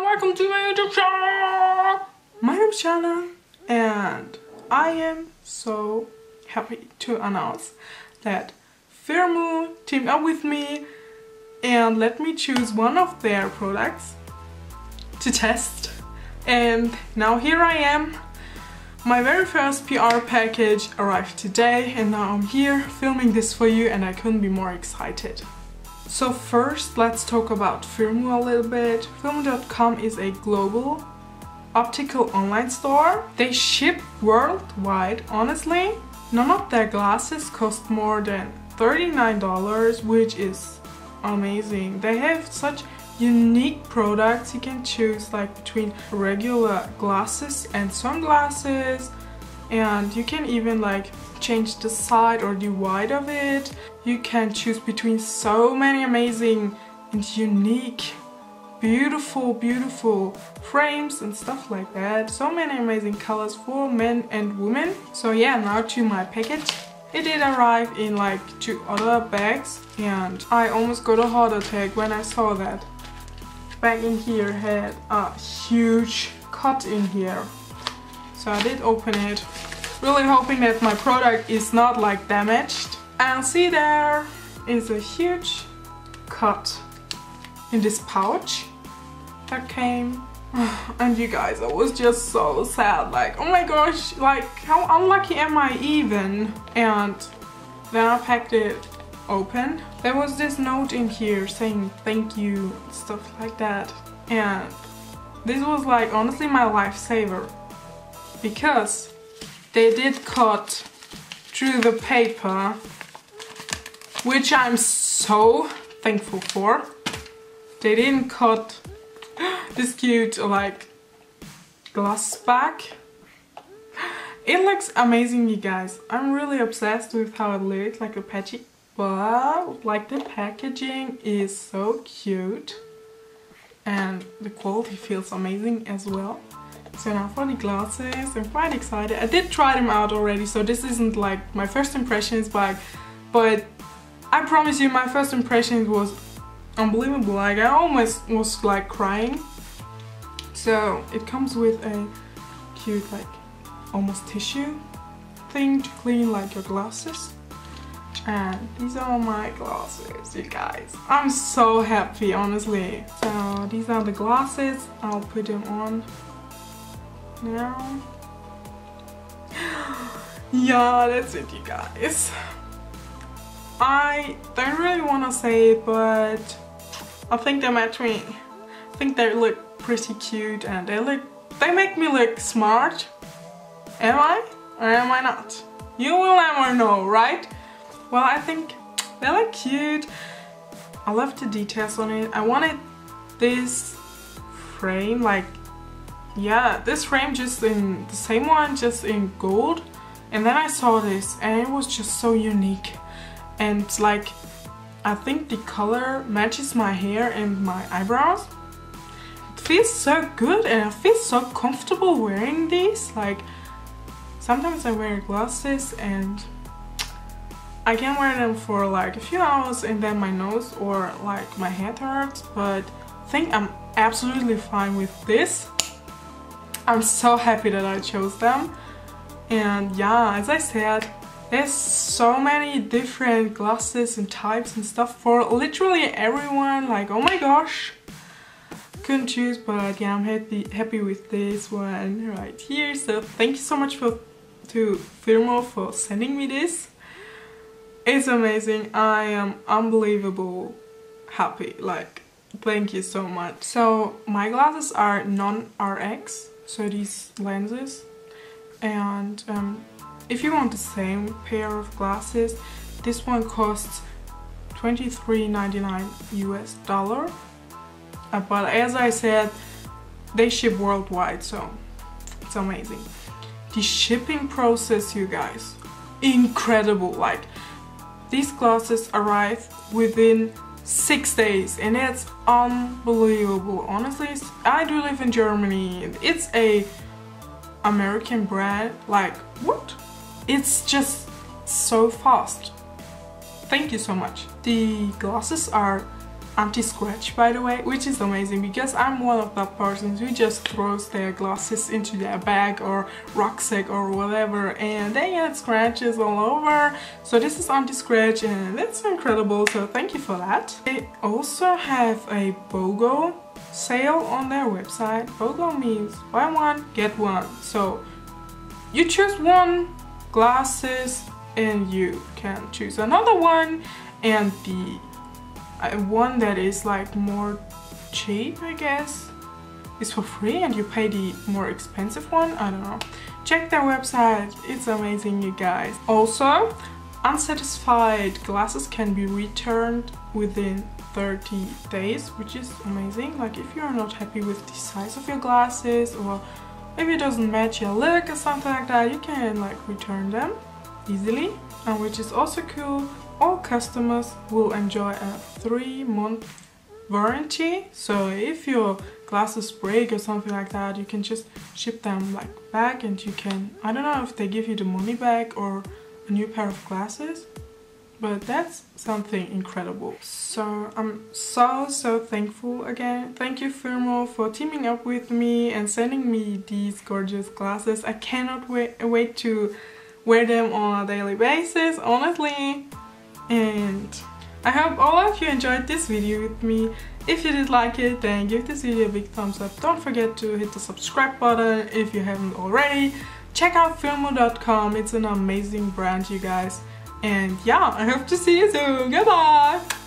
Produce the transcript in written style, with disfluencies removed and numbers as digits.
welcome to my YouTube channel! My name is Shanna and I am so happy to announce that Firmoo teamed up with me and let me choose one of their products to test. And now here I am. My very first PR package arrived today and now I'm here filming this for you and I couldn't be more excited. So first let's talk about Firmoo a little bit. Firmoo.com is a global optical online store. They ship worldwide. Honestly, none of their glasses cost more than $39, which is amazing. They have such unique products. You can choose like between regular glasses and sunglasses, and you can even like change the side or the wide of it. You can choose between so many amazing and unique, beautiful frames and stuff like that. So many amazing colors for men and women. So yeah, now to my package. It did arrive in like 2 other bags and I almost got a heart attack when I saw that. Bag in here had a huge cut in here. So I did open it, really hoping that my product is not like damaged. And see, there is a huge cut in this pouch that came. And you guys, I was just so sad, like, oh my gosh, like how unlucky am I even? And then I packed it open. There was this note in here saying thank you, stuff like that. And this was like honestly my lifesaver, because they did cut through the paper, which I'm so thankful for. They didn't cut this cute like glass back. It looks amazing, you guys. I'm really obsessed with how it looks, like the packaging. But like the packaging is so cute and the quality feels amazing as well. So now for the glasses, I'm quite excited. I did try them out already, so this isn't like my first impressions, but I promise you my first impression was unbelievable. Like I almost was like crying. So it comes with a cute like almost tissue thing to clean like your glasses. And these are my glasses, you guys. I'm so happy, honestly. So these are the glasses. I'll put them on now. Yeah, that's it, you guys. I don't really want to say it, but I think they match me. I think they look pretty cute and they make me look smart. Am I? Or am I not? You will never know, right? Well, I think they look cute. I love the details on it. I wanted this frame, like, yeah, this frame just in the same one, just in gold. And then I saw this and it was just so unique. And like, I think the color matches my hair and my eyebrows. It feels so good and I feel so comfortable wearing these. Like, sometimes I wear glasses and I can wear them for like a few hours and then my nose or like my head hurts, but I think I'm absolutely fine with this. I'm so happy that I chose them. And yeah, as I said, there's so many different glasses and types and stuff for literally everyone. Like, oh my gosh, couldn't choose, but yeah, I'm happy with this one right here. So thank you so much to Firmoo for sending me this. It's amazing. I am unbelievable happy. Like, thank you so much. So my glasses are non-RX, so these lenses. And if you want the same pair of glasses, this one costs $23.99 US. But as I said, they ship worldwide, so it's amazing. The shipping process, you guys, incredible. Like, these glasses arrive within 6 days and it's unbelievable. Honestly, I do live in Germany. It's a American brand. Like, what? It's just so fast. Thank you so much. The glasses are anti-scratch, by the way, which is amazing because I'm one of that persons who just throws their glasses into their bag or rucksack or whatever and they get scratches all over. So this is anti-scratch and that's incredible, so thank you for that. They also have a BOGO sale on their website. BOGO means buy one get one, so you choose one glasses and you can choose another one, and the one that is like more cheap, I guess, is for free and you pay the more expensive one. I don't know. Check their website, it's amazing, you guys. Also, unsatisfied glasses can be returned within 30 days, which is amazing. Like if you're not happy with the size of your glasses or maybe it doesn't match your look or something like that, you can like return them easily, and which is also cool. All customers will enjoy a 3-month warranty, so if your glasses break or something like that, you can just ship them like back and you can, I don't know if they give you the money back or a new pair of glasses, but that's something incredible. So I'm so thankful again. Thank you Firmoo for teaming up with me and sending me these gorgeous glasses. I cannot wait to wear them on a daily basis, honestly. And I hope all of you enjoyed this video with me. If you did like it, then give this video a big thumbs up. Don't forget to hit the subscribe button if you haven't already. Check out Firmoo.com, it's an amazing brand, you guys. And yeah, I hope to see you soon. Goodbye!